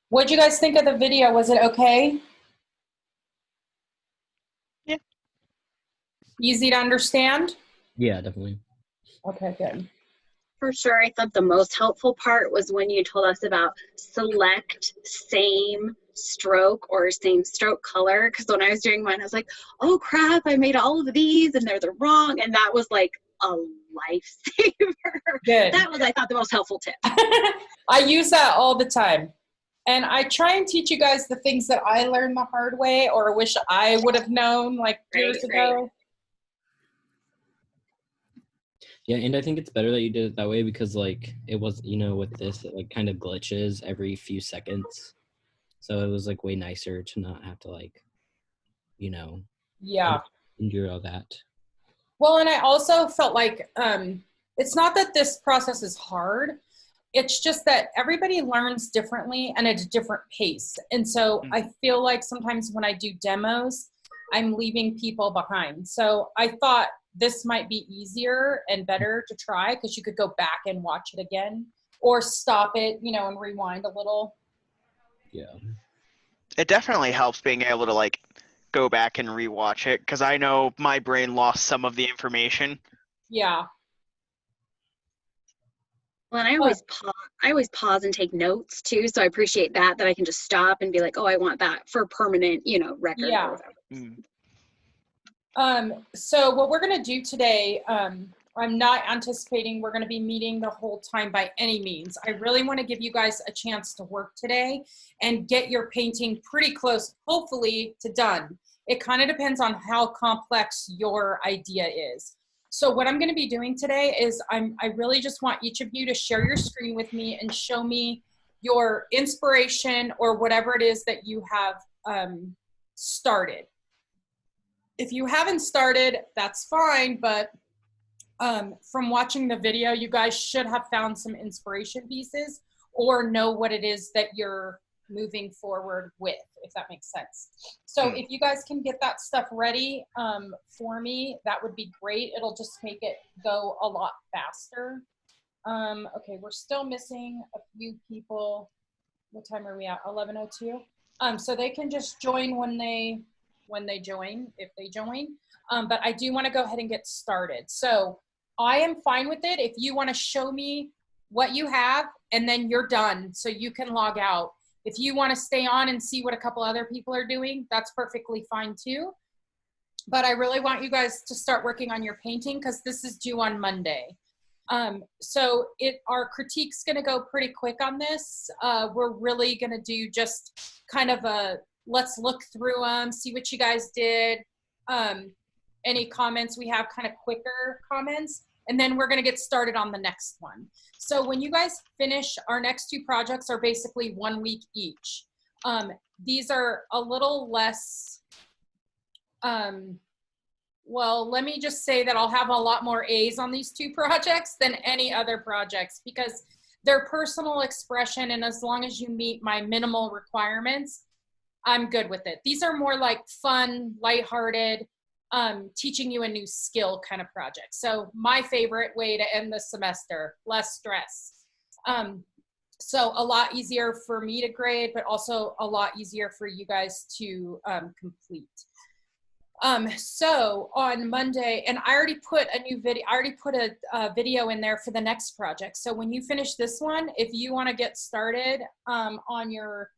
What'd you guys think of the video? Was it okay? Yeah. Easy to understand? Yeah, definitely. Okay, good. For sure. I thought the most helpful part was when you told us about select same stroke or same stroke color. Because when I was doing mine, I was like, oh crap, I made all of these and they're the wrong. And that was like a lifesaver. Good. That was, I thought, the most helpful tip. I use that all the time. And I try and teach you guys the things that I learned the hard way or wish I would have known like years ago. Yeah, and I think it's better that you did it that way because like it was, with this it like kind of glitches every few seconds. So it was like way nicer to not have to like, you know, Yeah. endure all that. Well, and I also felt like it's not that this process is hard. It's just that everybody learns differently and at a different pace. And so I feel like sometimes when I do demos, I'm leaving people behind. So I thought this might be easier and better to try because you could go back and watch it again or stop it, and rewind a little. Yeah. It definitely helps being able to like go back and rewatch it because I know my brain lost some of the information. Yeah. Well, and I always pause and take notes too. So I appreciate that I can just stop and be like, oh, I want that for permanent, record Yeah. or whatever. So what we're going to do today, I'm not anticipating we're going to be meeting the whole time by any means. I really want to give you guys a chance to work today and get your painting pretty close, hopefully, to done. It kind of depends on how complex your idea is. So what I'm going to be doing today is I really just want each of you to share your screen with me and show me your inspiration or whatever it is that you have started. If you haven't started, that's fine, but from watching the video, you guys should have found some inspiration pieces or know what it is that you're moving forward with, if that makes sense. So if you guys can get that stuff ready for me, that would be great. It'll just make it go a lot faster. Okay, we're still missing a few people. What time are we at? 11:02. So they can just join when they join, if they join. But I do want to go ahead and get started. So I am fine with it if you want to show me what you have and then you're done so you can log out. If you want to stay on and see what a couple other people are doing, that's perfectly fine too. But I really want you guys to start working on your painting because this is due on Monday. So our critique's going to go pretty quick on this. We're really going to do just kind of let's look through them, see what you guys did. Any comments we have, kind of quicker comments, and then we're going to get started on the next one. So when you guys finish, our next two projects are basically 1 week each. These are a little less, well, let me just say that I'll have a lot more A's on these two projects than any other projects because they're personal expression, and as long as you meet my minimal requirements, I'm good with it. These are more like fun, lighthearted, teaching you a new skill kind of project. So my favorite way to end the semester, less stress. So a lot easier for me to grade, but also a lot easier for you guys to complete. So on Monday, and I already put a new video, I already put a video in there for the next project. So when you finish this one, if you want to get started on your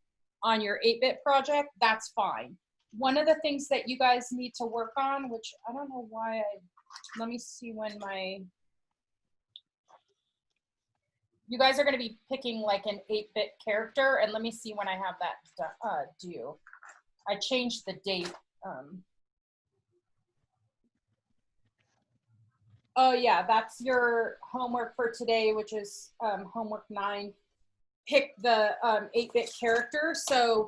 8-bit project, that's fine. One of the things that you guys need to work on, which I don't know why let me see when you guys are going to be picking like an 8-bit character, and let me see when I have that due. I changed the date. Oh yeah, that's your homework for today, which is homework 9. Pick the 8-bit character. So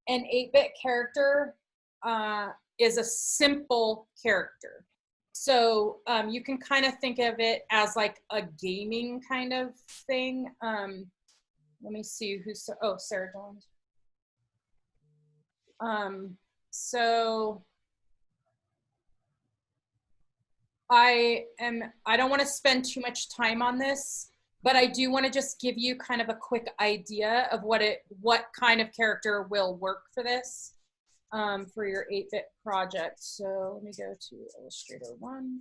an 8-bit character is a simple character. So you can kind of think of it as like a gaming kind of thing. Let me see Sarah joined. So I don't want to spend too much time on this. but I do want to just give you kind of a quick idea of what kind of character will work for this, for your 8-bit project. So let me go to Illustrator 1.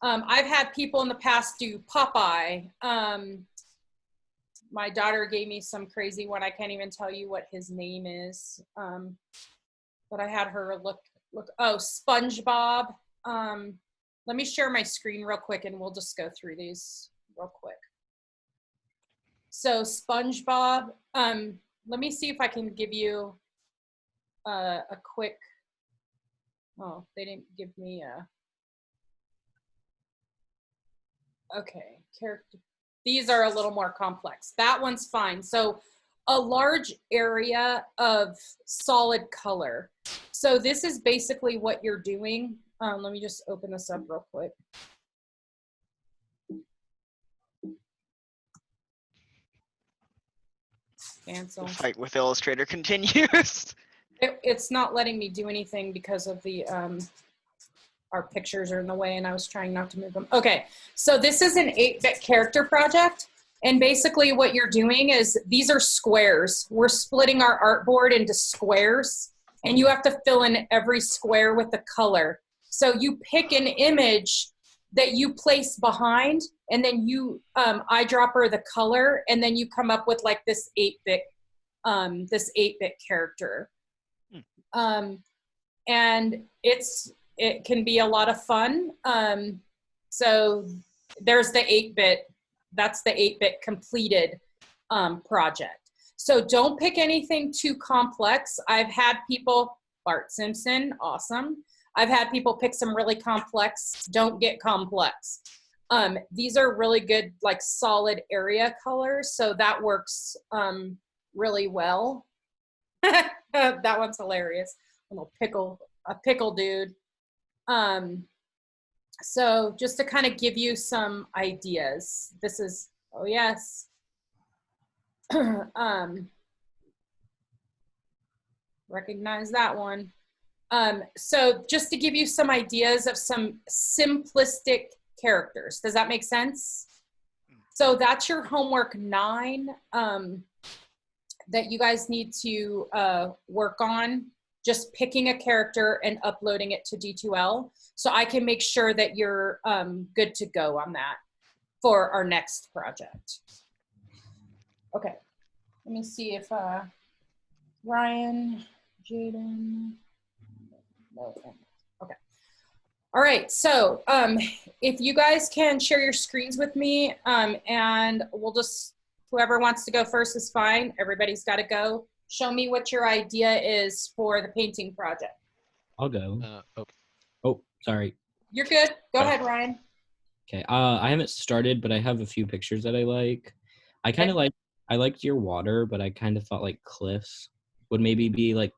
I've had people in the past do Popeye. My daughter gave me some crazy one. I can't even tell you what his name is. But I had her look, oh, SpongeBob. Let me share my screen real quick and we'll just go through these real quick. So SpongeBob, let me see if I can give you a quick, oh, they didn't give me a, okay, character. These are a little more complex. That one's fine. So a large area of solid color. So this is basically what you're doing. Let me just open this up real quick. Cancel. The fight with Illustrator continues. It's not letting me do anything because of the, our pictures are in the way and I was trying not to move them. Okay, so this is an 8-bit character project. And basically what you're doing is these are squares. We're splitting our artboard into squares and you have to fill in every square with the color. So you pick an image that you place behind and then you eyedropper the color and then you come up with like this 8-bit character. And it can be a lot of fun. So there's the 8-bit, that's the 8-bit completed project. So don't pick anything too complex. I've had people, Bart Simpson, awesome. I've had people pick some really complex, don't get complex. These are really good, like solid area colors. So that works really well. That one's hilarious. A pickle dude. So just to kind of give you some ideas, this is, oh yes. Recognize that one. So just to give you some ideas of some simplistic characters. Does that make sense? So that's your homework 9 that you guys need to work on. Just picking a character and uploading it to D2L. So I can make sure that you're good to go on that for our next project. Okay, let me see if Ryan, Jaden, no, okay. All right, so if you guys can share your screens with me and we'll just, whoever wants to go first is fine. Everybody's gotta go. Show me what your idea is for the painting project. I'll go. Oh, sorry. You're good. Go Okay. ahead, Ryan. Okay. I haven't started, but I have a few pictures that I like. I liked your water, but I kind of thought like cliffs would maybe be like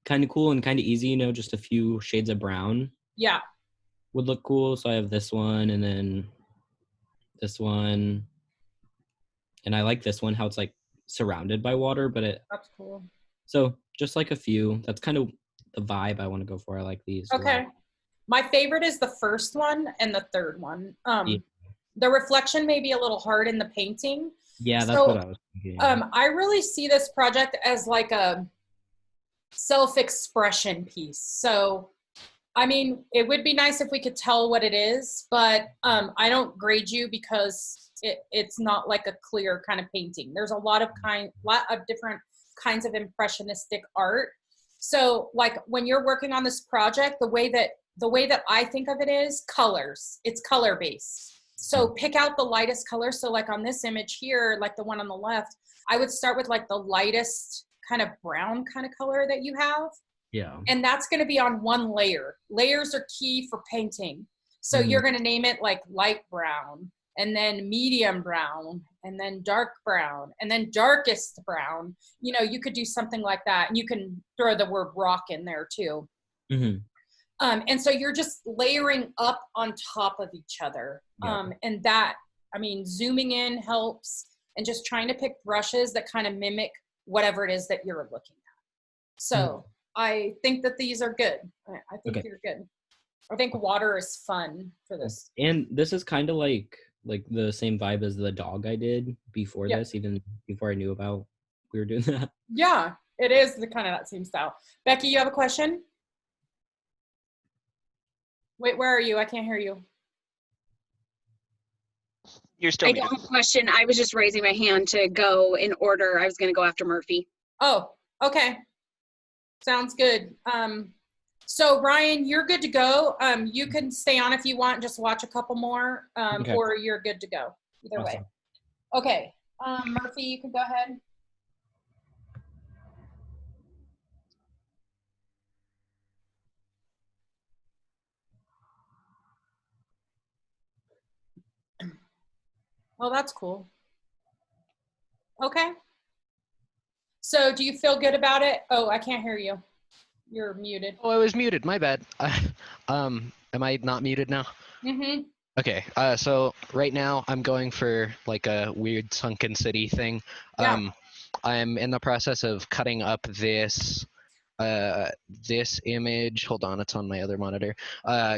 kind of cool and kind of easy, you know, just a few shades of brown. Yeah. Would look cool. So I have this one and then this one. And I like this one, how it's like surrounded by water, but That's cool. So just like a few. That's kind of the vibe I want to go for. I like these. Okay. My favorite is the first one and the third one. Yeah. The reflection may be a little hard in the painting. Yeah, that's what I was thinking. I really see this project as like a self-expression piece. So, I mean, it would be nice if we could tell what it is, but I don't grade you because it's not like a clear kind of painting. There's a lot of different kinds of impressionistic art. So like when you're working on this project, the way that I think of it is colors. It's color based. So pick out the lightest color. So like on this image here, like the one on the left, I would start with like the lightest kind of brown kind of color that you have. Yeah. And that's going to be on one layer. Layers are key for painting. So you're going to name it like light brown, and then medium brown, and then dark brown, and then darkest brown. You know, you could do something like that. And you can throw the word rock in there too. And so you're just layering up on top of each other. And that, I mean, zooming in helps, and just trying to pick brushes that kind of mimic whatever it is that you're looking at. So I think that these are good. I think you're good. I think water is fun for this. And this is kind of like like the same vibe as the dog I did before Yep. this, even before I knew about we were doing that. Yeah, it is the kind of that same style. Becky, you have a question? Wait, where are you? I can't hear you. You're still I muted. don't have a question. I was just raising my hand to go in order. I was going to go after Murphy. Oh, okay. Sounds good. So Ryan, you're good to go. You can stay on if you want, just watch a couple more, Okay. or you're good to go. Either way. Awesome. Okay. Murphy, you can go ahead. Oh, that's cool. Okay. So do you feel good about it? Oh, I can't hear you. You're muted. Oh, I was muted. My bad. Am I not muted now? Mm-hmm. Okay. So right now I'm going for like a weird sunken city thing. Yeah. I'm in the process of cutting up this this image. Hold on, it's on my other monitor.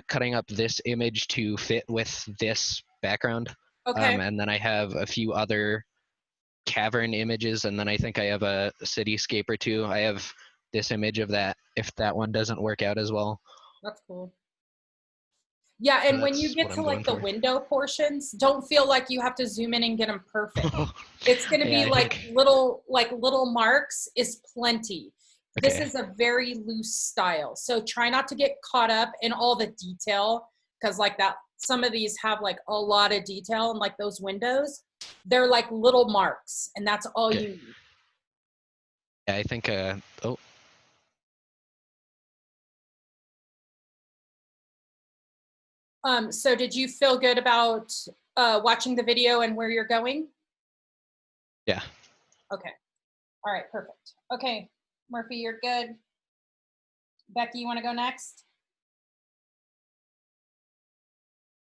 Cutting up this image to fit with this background. Okay. And then I have a few other cavern images, and then I think I have a cityscape or two. I have this image of that if that one doesn't work out as well. That's cool. Yeah, and when you That's get what to I'm like going the for. window portions, don't feel like you have to zoom in and get them perfect. It's going to Yeah, be I like think- little marks is plenty. This Okay. is a very loose style. So try not to get caught up in all the detail, because like that, some of these have like a lot of detail, and like those windows, they're like little marks, and that's all Okay. you need. Yeah, I think oh, So did you feel good about watching the video and where you're going? yeah. Okay. All right, perfect. Okay, Murphy, you're good. Becky, you want to go next?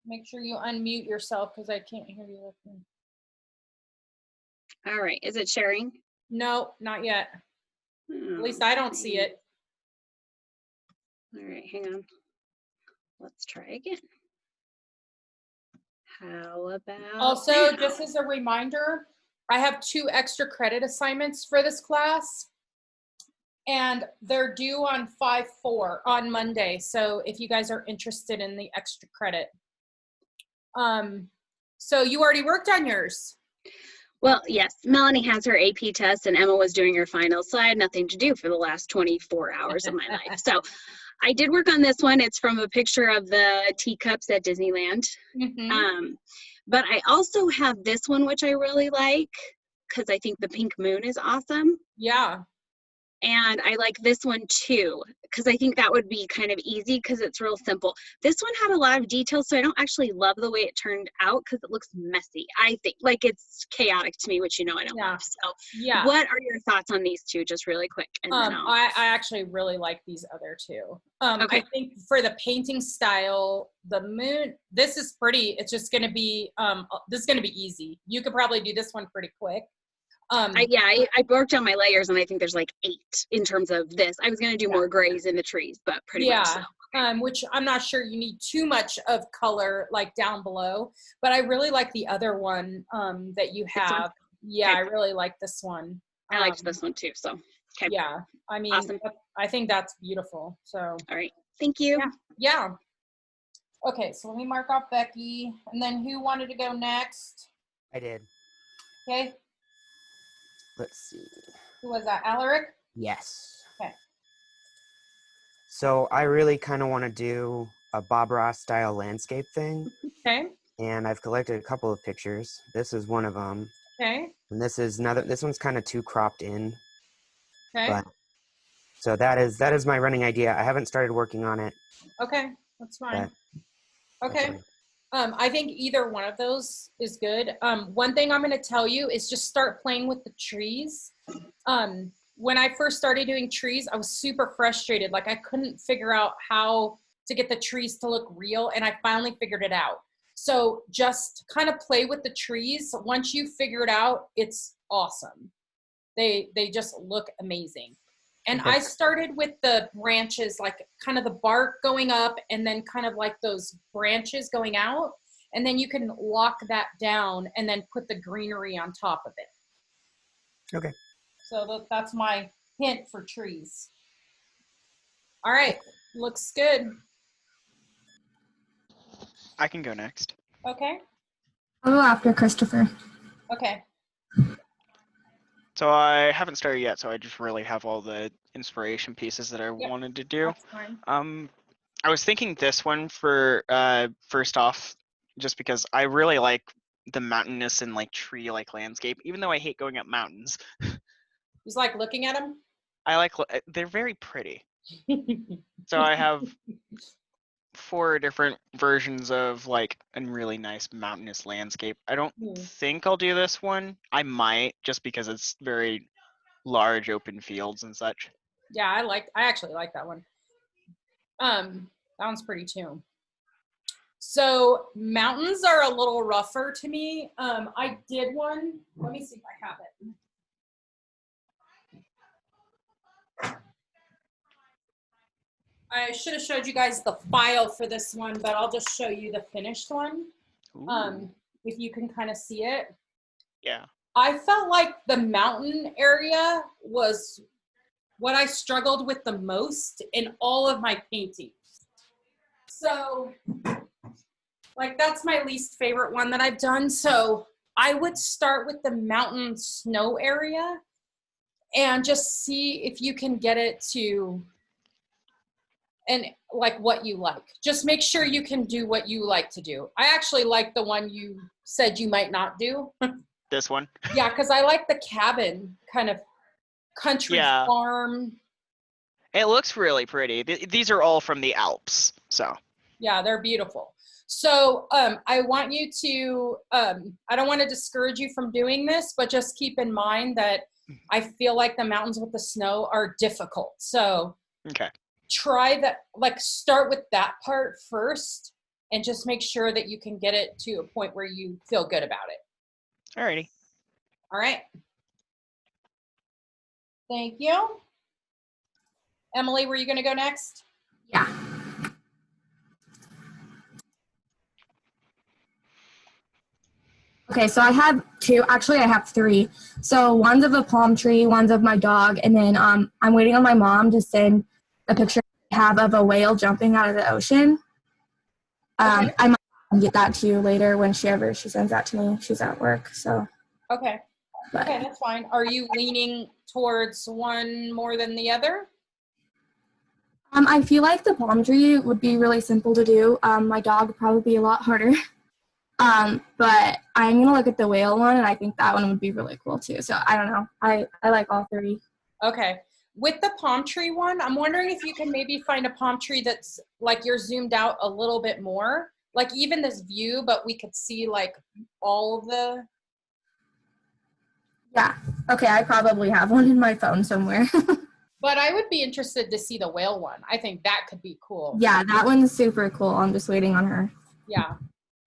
Make sure you unmute yourself because I can't hear you. All right. Is it sharing? No, not yet. At least I don't see it. All right, hang on. Let's try again. How about Also, now? just as a reminder, I have 2 extra credit assignments for this class, and they're due on 5/4 on Monday. So if you guys are interested in the extra credit. So you already worked on yours. Well, yes, Melanie has her AP test and Emma was doing her finals, so I had nothing to do for the last 24 hours of my life. So I did work on this one. It's from a picture of the teacups at Disneyland. Mhm. But I also have this one, which I really like because I think the pink moon is awesome. Yeah. And I like this one too, because I think that would be kind of easy because it's real simple. This one had a lot of details, so I don't actually love the way it turned out because it looks messy. I think like it's chaotic to me, which you know I don't Yeah. love. So Yeah. what are your thoughts on these two, just really quick? And then I actually really like these other 2. Okay. I think for the painting style, the moon, this is pretty, it's just going to be, this is going to be easy. You could probably do this one pretty quick. I worked on my layers and I think there's like 8 in terms of this. I was going to do Yeah. more grays in the trees, but pretty much so. Which I'm not sure you need too much of color like down below, but I really like the other one that you have. Yeah, Okay. I really like this one. I liked this one too, so. Okay. Yeah, I mean, Awesome. I think that's beautiful. So All right. Thank you. yeah. Okay, so let me mark off Becky, and then who wanted to go next? I did. Okay, Let's see. who was that? Alaric? Yes. Okay. So I really kind of want to do a Bob Ross style landscape thing, Okay. and I've collected a couple of pictures. This is one of them, Okay. and this is another. This one's kind of too cropped in, Okay. but so that is my running idea. I haven't started working on it. Okay. That's fine. Okay. Okay. I think either one of those is good. One thing I'm going to tell you is just start playing with the trees. When I first started doing trees, I was super frustrated. Like I couldn't figure out how to get the trees to look real, and I finally figured it out. So just kind of play with the trees. Once you figure it out, it's awesome. They just look amazing. And Okay. I started with the branches, like kind of the bark going up and then kind of like those branches going out. and then you can lock that down and then put the greenery on top of it. Okay. So that's my hint for trees. All right, looks good. I can go next. Okay, I'll go after Christopher. okay. So I haven't started yet, so I just really have all the inspiration pieces that I wanted to do. That's fine. I was thinking this one for first off, just because I really like the mountainous and like tree-like landscape, even though I hate going up mountains. Just like looking at them. I like they're very pretty. So I have 4 different versions of like a really nice mountainous landscape. I don't think I'll do this one. I might, just because it's very large open fields and such. Yeah, I actually like that one. That one's pretty too. So mountains are a little rougher to me. I did one. Let me see if I have it. I should have showed you guys the file for this one, but I'll just show you the finished one. If you can kind of see it. Yeah. I felt like the mountain area was what I struggled with the most in all of my paintings. So, like, that's my least favorite one that I've done. So I would start with the mountain snow area and just see if you can get it to, and like what you like. Just make sure you can do what you like to do. I actually like the one you said you might not do. This one? Yeah, because I like the cabin kind of country farm. It looks really pretty. These are all from the Alps, so. Yeah, they're beautiful. So I want you to, I don't want to discourage you from doing this, but just keep in mind that I feel like the mountains with the snow are difficult. So okay. Try that, like start with that part first and just make sure that you can get it to a point where you feel good about it. Alrighty. All right. Thank you. Emily, were you going to go next? Yeah. Okay, so I have 2. Actually, I have 3. So one's of a palm tree, one's of my dog, and then I'm waiting on my mom to send a picture I have of a whale jumping out of the ocean. Okay. I might get that to you later when she sends that to me. She's at work, so. Okay. But, okay, that's fine. Are you leaning towards one more than the other? I feel like the palm tree would be really simple to do. My dog would probably be a lot harder. But I'm going to look at the whale one, and I think that one would be really cool too. So I don't know. I like all 3. Okay. With the palm tree one, I'm wondering if you can maybe find a palm tree that's like you're zoomed out a little bit more, like even this view, but we could see like all of the. Yeah. Okay. I probably have one in my phone somewhere. But I would be interested to see the whale one. I think that could be cool. Yeah, that one's super cool. I'm just waiting on her. Yeah.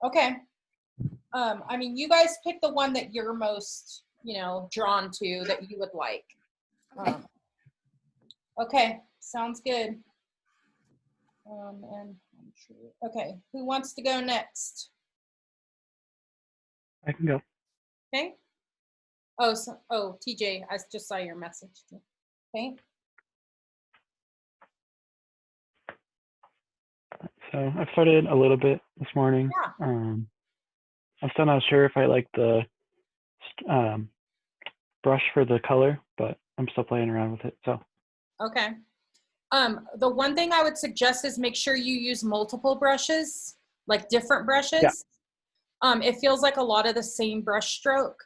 Okay. I mean, you guys pick the one that you're most, drawn to that you would like. Okay. Okay. Sounds good. Okay. Who wants to go next? I can go. Okay. TJ, I just saw your message. Okay. So I've started a little bit this morning. Yeah. I'm still not sure if I like the brush for the color, but I'm still playing around with it. So. Okay. The one thing I would suggest is make sure you use multiple brushes, like different brushes. Yeah. It feels like a lot of the same brush stroke.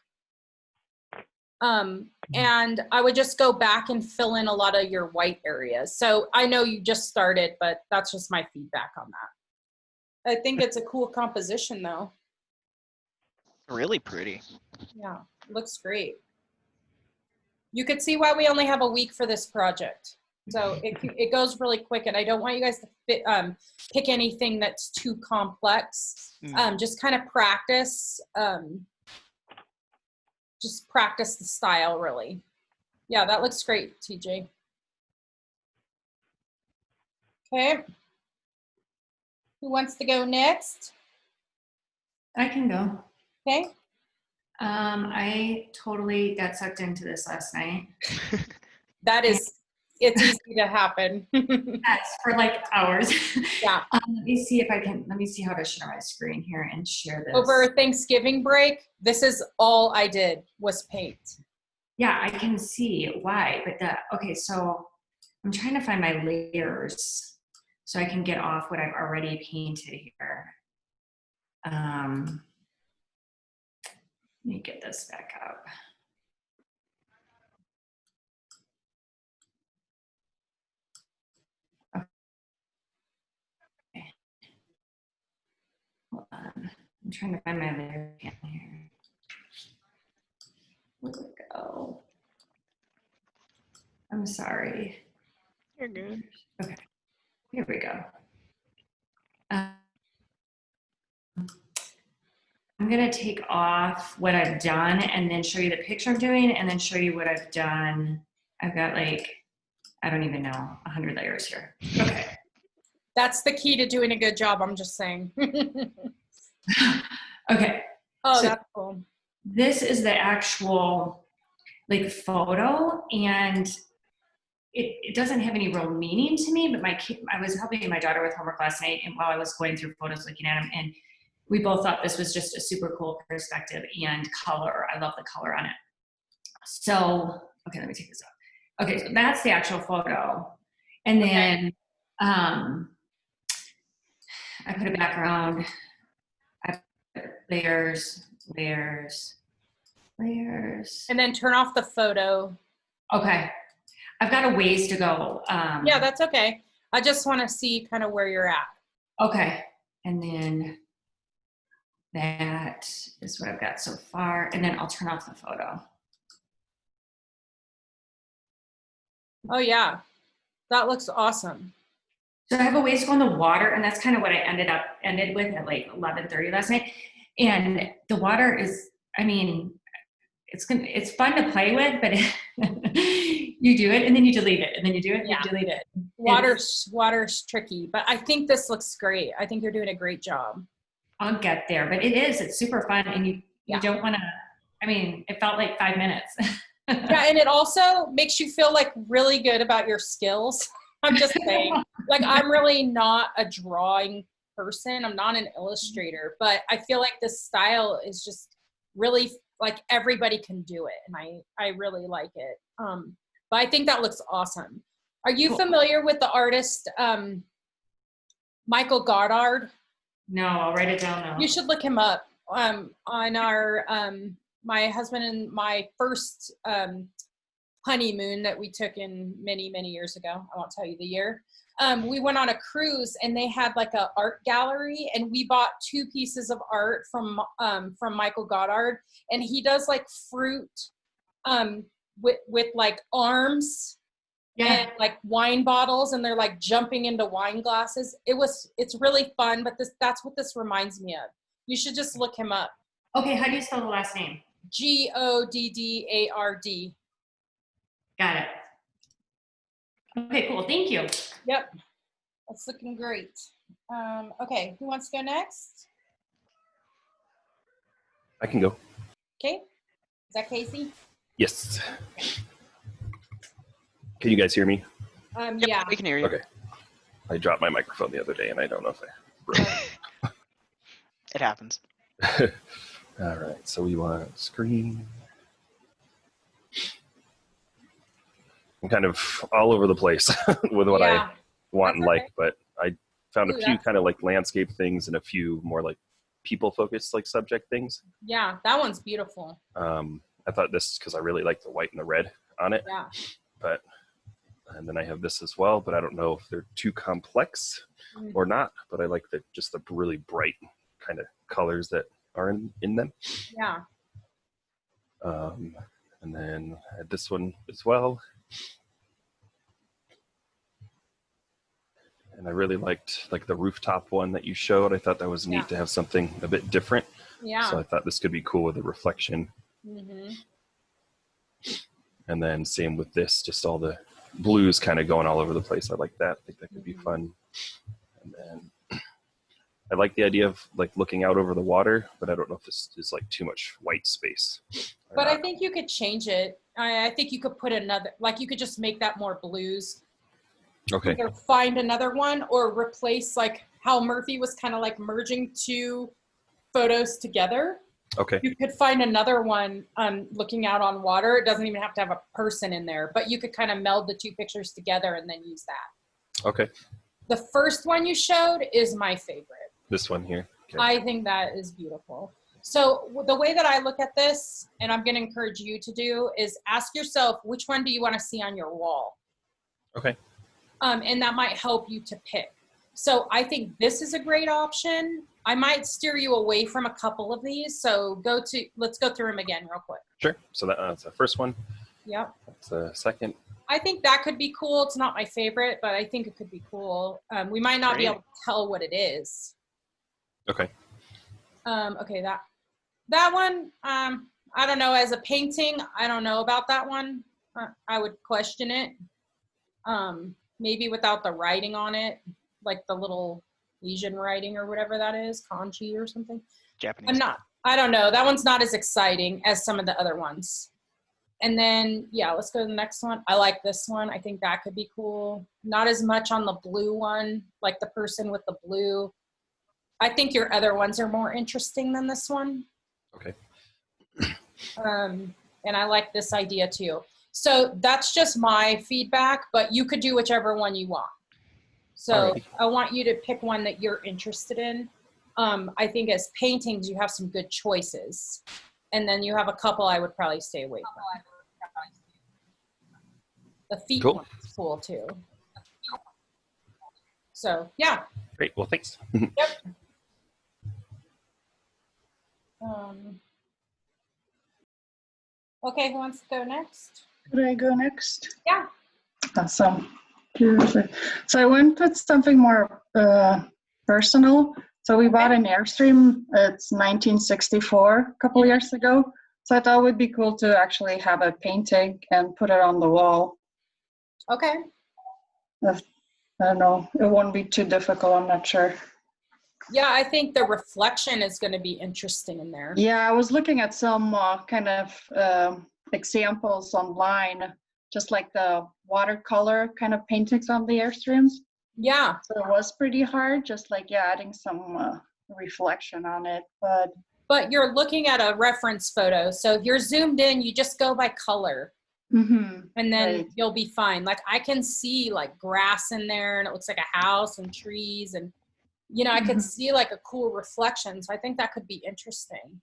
And I would just go back and fill in a lot of your white areas. So I know you just started, but that's just my feedback on that. I think it's a cool composition though. Really pretty. Yeah, looks great. You could see why we only have a week for this project. So it goes really quick, and I don't want you guys to pick anything that's too complex. Just kind of practice. Just practice the style, really. Yeah, that looks great, TJ. Okay. Who wants to go next? I can go. Okay. I totally got sucked into this last night. That is, it's easy to happen. That's for like hours. Yeah. Let me see how to share my screen here and share this. Over Thanksgiving break, this is all I did was paint. Yeah, I can see why, but okay, so I'm trying to find my layers so I can get off what I've already painted here. Let me get this back up. Okay. Hold on. I'm trying to find my layer again here. Where'd it go? I'm sorry. You're good. Okay, here we go. I'm gonna take off what I've done and then show you the picture I'm doing and then show you what I've done. I've got like, I don't even know, 100 layers here. Okay. That's the key to doing a good job, I'm just saying. Okay. Oh, So that's cool. this is the actual like photo, and it doesn't have any real meaning to me, but I was helping my daughter with homework last night, and while I was going through photos looking at them, and we both thought this was just a super cool perspective and color. I love the color on it. So, okay, let me take this off. Okay, so that's the actual photo. And then I put a background, I put layers. And then turn off the photo. Okay, I've got a ways to go. Yeah, that's okay. I just want to see kind of where you're at. Okay, and then that is what I've got so far. And then I'll turn off the photo. Oh yeah, that looks awesome. So I have a ways to go in the water, and that's kind of what I ended with at like 11:30 last night. And the water is, I mean, it's fun to play with, but you do it and then you delete it, and then you do it and you delete it. Water's tricky, but I think this looks great. I think you're doing a great job. I'll get there, but it's super fun, and you don't want to, I mean, it felt like 5 minutes. Yeah, and it also makes you feel like really good about your skills. I'm just saying, like, I'm really not a drawing person. I'm not an illustrator, but I feel like this style is just really like everybody can do it, and I really like it. But I think that looks awesome. Are you familiar with the artist Michael Goddard? No, I'll write it down now. You should look him up. On our my husband and my first honeymoon that we took in many years ago, I won't tell you the year, we went on a cruise, and they had like a art gallery, and we bought 2 pieces of art from Michael Goddard, and he does like fruit with like arms. Yeah. And like wine bottles, and they're like jumping into wine glasses. It's really fun, but that's what this reminds me of. You should just look him up. Okay, how do you spell the last name? Goddard. Got it. Okay, cool. Thank you. Yep. That's looking great. Okay, who wants to go next? I can go. Okay. Is that Casey? Yes. Can you guys hear me? Yep, Yeah. we can hear you. Okay. I dropped my microphone the other day, and I don't know if I broke. It happens. All right, so we want screen. I'm kind of all over the place with what I want and like, but I found a few kind of like landscape things and a few more like people-focused like subject things. Yeah, that one's beautiful. I thought this because I really like the white and the red on it. Yeah. And then I have this as well, but I don't know if they're too complex or not, but I like just the really bright kind of colors that are in them. Yeah. And then I had this one as well. And I really liked like the rooftop one that you showed. I thought that was neat to have something a bit different. Yeah. So I thought this could be cool with the reflection. Mm-hmm. And then same with this, just all the blues kind of going all over the place. I like that. I think that could be fun. And then I like the idea of like looking out over the water, but I don't know if this is like too much white space. But I think you could change it. I think you could put another, like you could just make that more blues. Okay. Either find another one or replace like how Murphy was kind of like merging two photos together. Okay. You could find another one looking out on water. It doesn't even have to have a person in there, but you could kind of meld the two pictures together and then use that. Okay. The first one you showed is my favorite. This one here. Okay. I think that is beautiful. So the way that I look at this, and I'm going to encourage you to do, is ask yourself, which one do you want to see on your wall? Okay. And that might help you to pick. So I think this is a great option. I might steer you away from a couple of these. So let's go through them again real quick. Sure. So that's the first one. Yep. That's the second. I think that could be cool. It's not my favorite, but I think it could be cool. We might not be able to tell what it is. Okay. Okay, that one, I don't know. As a painting, I don't know about that one. I would question it. Maybe without the writing on it, like the little Asian writing or whatever that is, kanji or something. Japanese. I don't know. That one's not as exciting as some of the other ones. And then, yeah, let's go to the next one. I like this one. I think that could be cool. Not as much on the blue one, like the person with the blue. I think your other ones are more interesting than this one. Okay. And I like this idea too. So that's just my feedback, but you could do whichever one you want. So Alrighty. I want you to pick one that you're interested in. I think as paintings, you have some good choices. And then you have a couple I would probably stay away from. The feet Cool. one's cool too. So yeah. Great. Well, thanks. Yep. Okay, who wants to go next? Could I go next? Yeah. Awesome. So I went with something more personal. So we bought an Airstream. It's 1964, a couple years ago. So I thought it would be cool to actually have a painting and put it on the wall. Okay. I don't know. It won't be too difficult. I'm not sure. Yeah, I think the reflection is going to be interesting in there. Yeah, I was looking at some kind of examples online, just like the watercolor kind of paintings on the Airstreams. Yeah. So it was pretty hard, just like, yeah, adding some reflection on it. But you're looking at a reference photo. So if you're zoomed in, you just go by color. Mm-hmm. And then Right. you'll be fine. Like I can see like grass in there and it looks like a house and trees and, you know, I could see like a cool reflection. So I think that could be interesting.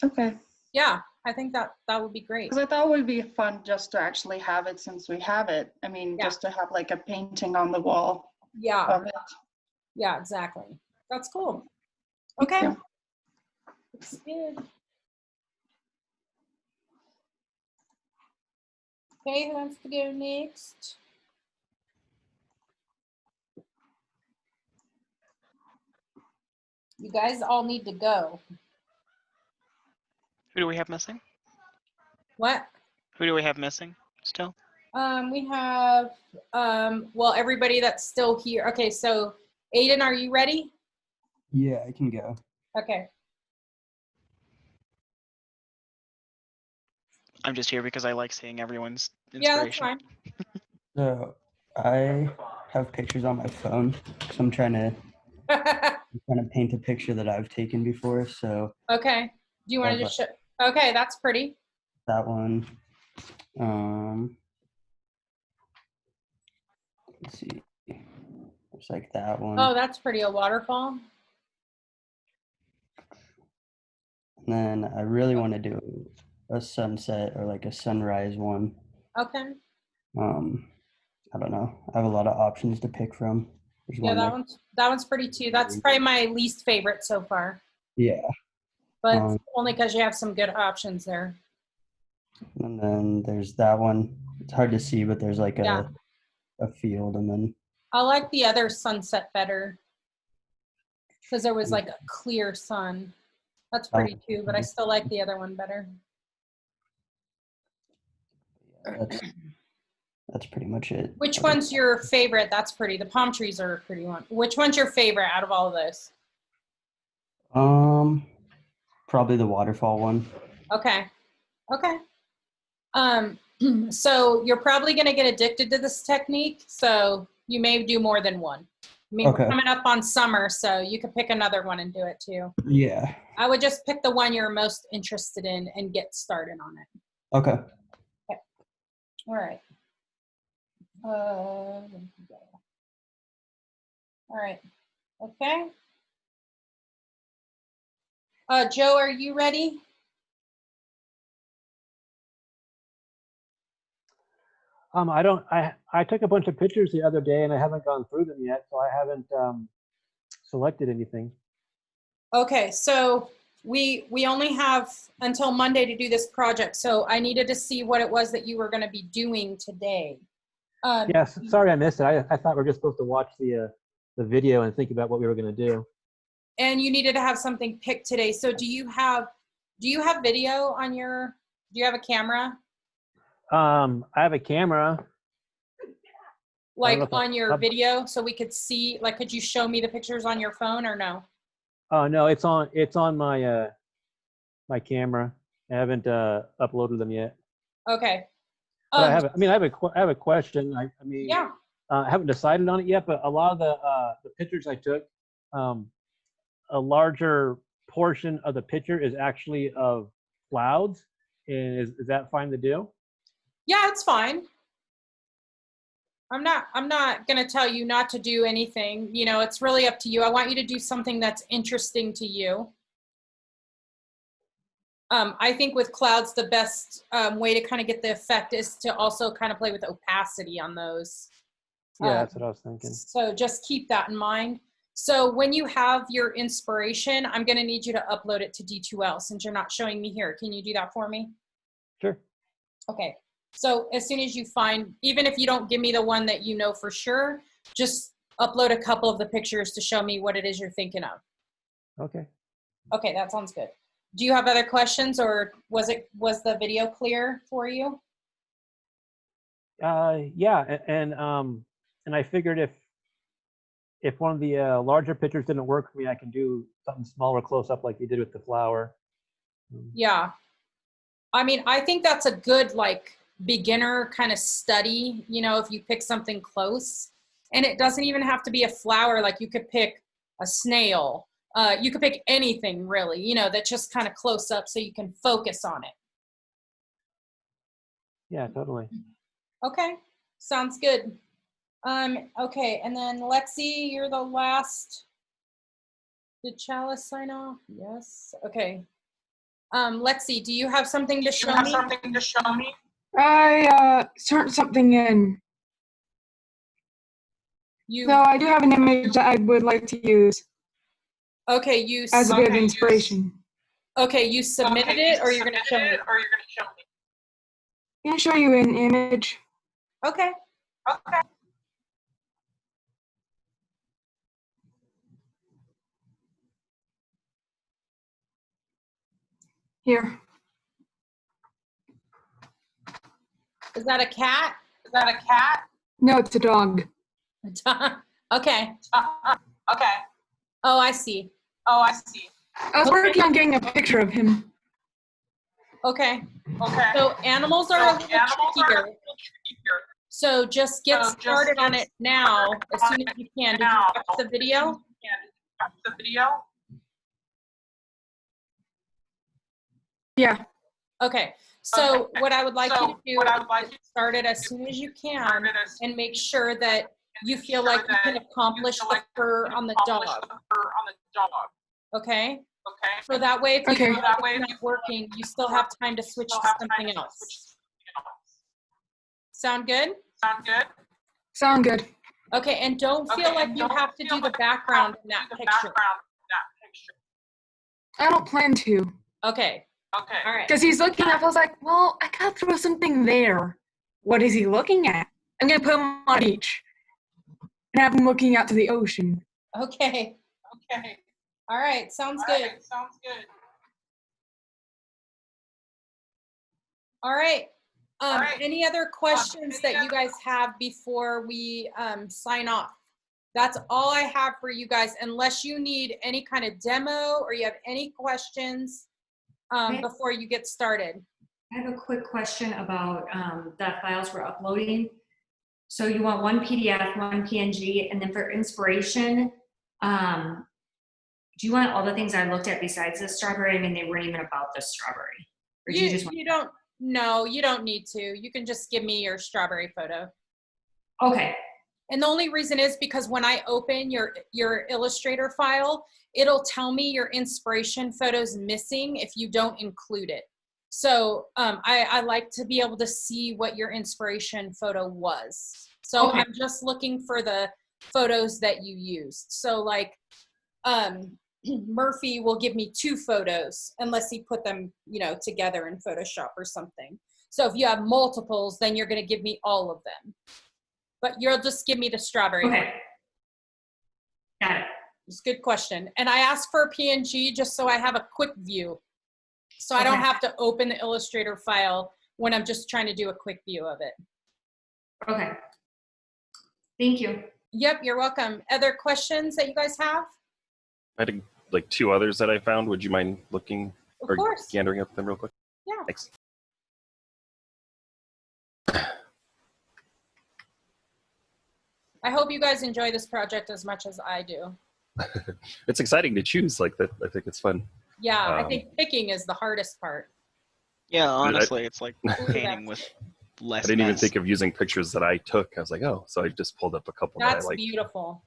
Okay. Yeah, I think that would be great. Because I thought it would be fun just to actually have it since we have it. I mean, just to have like a painting on the wall of it. Yeah, exactly. That's cool. Okay. Yeah. Looks good. Okay, who wants to go next? You guys all need to go. Who do we have missing? What? Who do we have missing still? We have, well, everybody that's still here. Okay, so Aiden, are you ready? Yeah, I can go. Okay. I'm just here because I like seeing everyone's Yeah, that's inspiration. fine. So I have pictures on my phone. So I'm trying to paint a picture that I've taken before. So Okay. Do you want to just show? Okay, that's pretty. that one. Let's see. Looks like that one. Oh, that's pretty. A waterfall. And then I really want to do a sunset or like a sunrise one. Okay. I don't know. I have a lot of options to pick from. There's Yeah, one that one's pretty too. That's probably my least favorite so far. Yeah. But only because you have some good options there. And then there's that one. It's hard to see, but there's like a field, and then I like the other sunset better because there was like a clear sun. That's pretty too, but I still like the other one better. that's pretty much it. Which one's your favorite? That's pretty. The palm trees are a pretty one. Which one's your favorite out of all of those? Probably the waterfall one. Okay. Okay. So you're probably going to get addicted to this technique. So you may do more than one. I mean, Okay. we're coming up on summer, so you could pick another one and do it too. Yeah. I would just pick the one you're most interested in and get started on it. Okay. Okay. All right. All right. Okay. Joe, are you ready? I took a bunch of pictures the other day and I haven't gone through them yet, so I haven't selected anything. Okay, so we only have until Monday to do this project, so I needed to see what it was that you were going to be doing today. Yes, sorry I missed it. I thought we were just supposed to watch the video and think about what we were going to do. And you needed to have something picked today. So do you have video on your? Do you have a camera? I have a camera. Like on your video, so we could see. Like, could you show me the pictures on your phone or no? Oh no, it's on my my camera. I haven't uploaded them yet. Okay. But I have a question. I mean, yeah. I haven't decided on it yet, but a lot of the pictures I took, a larger portion of the picture is actually of clouds. And is that fine to do? Yeah, it's fine. I'm not going to tell you not to do anything. You know, it's really up to you. I want you to do something that's interesting to you. I think with clouds, the best way to kind of get the effect is to also kind of play with opacity on those. Yeah, that's what I was thinking. So just keep that in mind. So when you have your inspiration, I'm going to need you to upload it to D2L since you're not showing me here. Can you do that for me? Sure. Okay. So as soon as you find, even if you don't give me the one that you know for sure, just upload a couple of the pictures to show me what it is you're thinking of. Okay. Okay, that sounds good. Do you have other questions, or was the video clear for you? Yeah, and I figured if one of the larger pictures didn't work for me, I can do something smaller close up like you did with the flower. Yeah. I mean, I think that's a good like beginner kind of study, you know, if you pick something close. And it doesn't even have to be a flower. Like you could pick a snail. You could pick anything really, you know, that's just kind of close up so you can focus on it. Yeah, totally. Okay, sounds good. Okay, and then Lexi, you're the last. Did Chalice sign off? Yes. Okay. Lexi, do you have something to show me? I turned something in. So I do have an image that I would like to use. Okay, you as a bit of inspiration. Okay, you submitted it, or you're gonna show me? I'm gonna show you an image. Okay. Okay. Here. Is that a cat? Is that a cat? No, it's a dog. A dog. Okay. Okay. Oh, I see. Oh, I see. I was working on getting a picture of him. Okay. Okay. So animals are a little trickier. So just get started on it now as soon as you can. Did you watch the video? Yeah. Okay. So what I would like you to do is get started as soon as you can and make sure that you feel like you can accomplish the fur on the dog. Okay? Okay. So that way, if you feel like it's not working, you still have time to switch to something else. Sound good? Sound good? Sound good. Okay, and don't feel like you have to do the background in that picture. I don't plan to. Okay. Okay. All right. Because he's looking up, I was like, well, I gotta throw something there. What is he looking at? I'm gonna put him on a beach and have him looking out to the ocean. Okay. Okay. All right. Sounds good. Sounds good. All right. Any other questions that you guys have before we sign off? That's all I have for you guys, unless you need any kind of demo or you have any questions before you get started. I have a quick question about the files we're uploading. So you want one PDF, one PNG, and then for inspiration, do you want all the things I looked at besides the strawberry? I mean, they weren't even about the strawberry. Or do you just want— No, you don't need to. You can just give me your strawberry photo. Okay. And the only reason is because when I open your Illustrator file, it'll tell me your inspiration photo's missing if you don't include it. So I like to be able to see what your inspiration photo was. So Okay. I'm just looking for the photos that you used. So like Murphy will give me 2 photos unless he put them, you know, together in Photoshop or something. So if you have multiples, then you're going to give me all of them. But you'll just give me the strawberry. Okay. Got it. It's a good question. And I asked for a PNG just so I have a quick view. So I don't have to open the Illustrator file when I'm just trying to do a quick view of it. Okay. Thank you. Yep, you're welcome. Other questions that you guys have? I had like 2 others that I found. Would you mind looking Of or course. gathering up them real quick? Yeah. Thanks. I hope you guys enjoy this project as much as I do. It's exciting to choose like that. I think it's fun. Yeah, I think picking is the hardest part. Yeah, honestly, it's like painting with less I didn't even mess. think of using pictures that I took. I was like, oh, so I just pulled up a couple that I That's like. beautiful.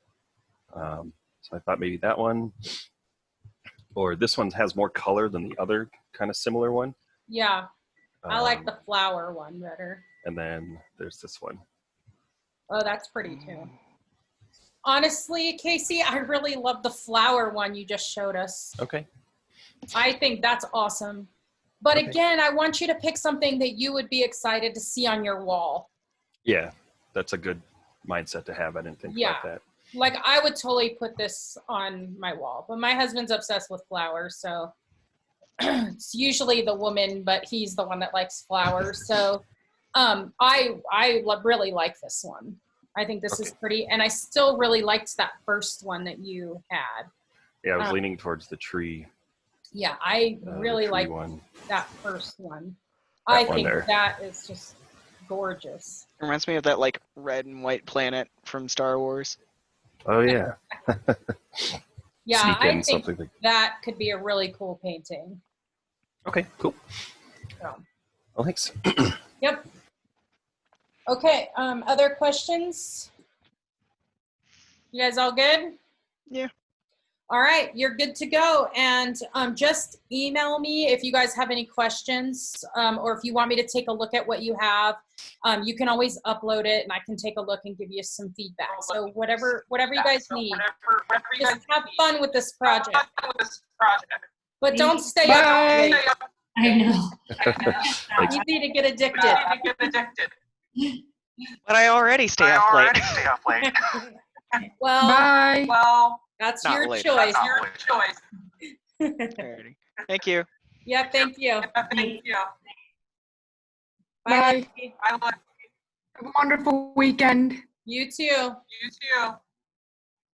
So I thought maybe that one, or this one has more color than the other kind of similar one. Yeah, I like the flower one better. And then there's this one. Oh, that's pretty too. Honestly, Casey, I really love the flower one you just showed us. Okay. I think that's awesome. But Okay. again, I want you to pick something that you would be excited to see on your wall. Yeah, that's a good mindset to have. I didn't think about that. Like I would totally put this on my wall, but my husband's obsessed with flowers, so it's usually the woman, but he's the one that likes flowers. So I really like this one. I think this is pretty, and I still really liked that first one that you had. Yeah, I was leaning towards the tree. Yeah, I really like that first one. I think that is just gorgeous. It reminds me of that like red and white planet from Star Wars. Oh yeah. Yeah, I think something like that could be a really cool painting. Okay, cool. So. Well, thanks. Yep. Okay, other questions? You guys all good? Yeah. All right, you're good to go. And just email me if you guys have any questions, or if you want me to take a look at what you have. You can always upload it and I can take a look and give you some feedback. So whatever you guys need, just have fun with this project. But don't stay up late. I know. Easy to get addicted. But I already stay up late. Well, that's Not your late. choice. Alrighty. Thank you. Yeah, thank you. Bye. Have a wonderful weekend. You too.